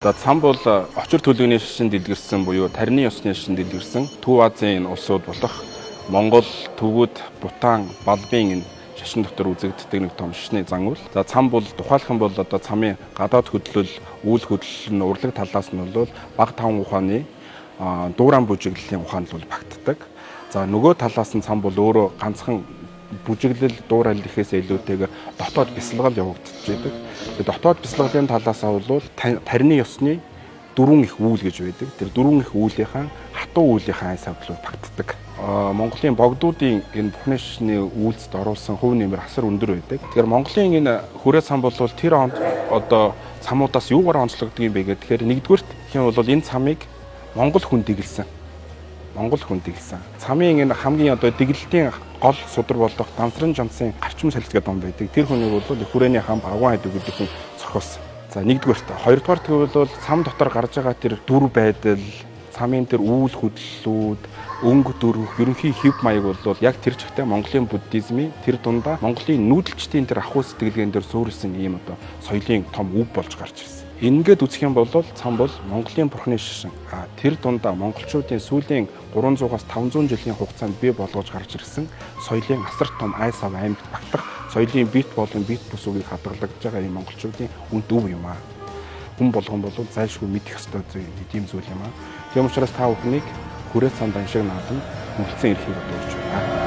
За цам бол очир төлөвний шашин дэлгэрсэн буюу тарины ёсны шашин дэлгэрсэн Төв Азийн улсууд болох Монгол, Төвөд, Бутан, Балбын энэ шашин дотор үзэгддэг нэг том шашны зан үйл. За цам бол тухайлах юм бол одоо цамын гадаад хөдлөл, үйл хөдлөл нь урлаг талаас нь бол бага таван ухааны дуурайн бүжиглэлийн ухаанд бол багтдаг. За нөгөө талаас нь цам бол өөрөө ганцхан бүжиглэл дуурай гэхээс илүүтэйгээр дотоод бясалгал явагдаж байдаг. Тэгээд дотоод бясалгалын талаасаа бол тарины ёсны дөрвөн их үйл гэж байдаг. Тэр дөрвөн их үүлийнхэн хатуу үүлийнхэн савлууд багтдаг. Монголын богдуудын энэ бүхний шашны үйлсд оруулсан хувь нэмэр асар өндөр байдаг. Тэгэхээр Монголын энэ хүрээ цам бол тэр онд одоо цамуудаас юугаар онцлогддог юм бэ гэхээр нэгдүгürt хэм бол энэ цамыг Монгол хүн дэглэсэн. Цамын энэ хамгийн одоо дэглэлтийн гол судар болох Дансран Жансын гарчим салхи гэдэг ном байдаг. Тэр хүний бол хүрээний хам агуун хайд гэдэг хүн зохиосон. За нэгдүгээрт, хоёрдугаарт гэвэл цам дотор гарч байгаа тэр дүр байдал, цамын тэр үйл хөдлөлүүд, өнгө дөрвөх, ерөнхий хэв маяг бол яг тэр чигтээ Монголын буддизмын тэр дундаа Монголын нүүдэлчдийн тэр ахуй сэтгэлгээн дээр суурилсан ийм одоо соёлын том өв болж гарч ирсэн. Ингээд үзэх юм бол цам бол Монголын бурхны шашин. Тэр дундаа монголчуудын сүүлийн 300-аас 500 жилийн хугацаанд бий болгож гарч ирсэн соёлын асар том ай сав аймагт багтах соёлын бит болон бит бус үгийг хадгалагдж байгаа юм монголчуудын үнд өв юм аа. Хүн болгон бол зайлшгүй мэдэх ёстой тийм зүйл юм аа. Тийм учраас та бүхнийг хүрээ цам даншиг наадам хүлцэн ирэхийг бодож байна.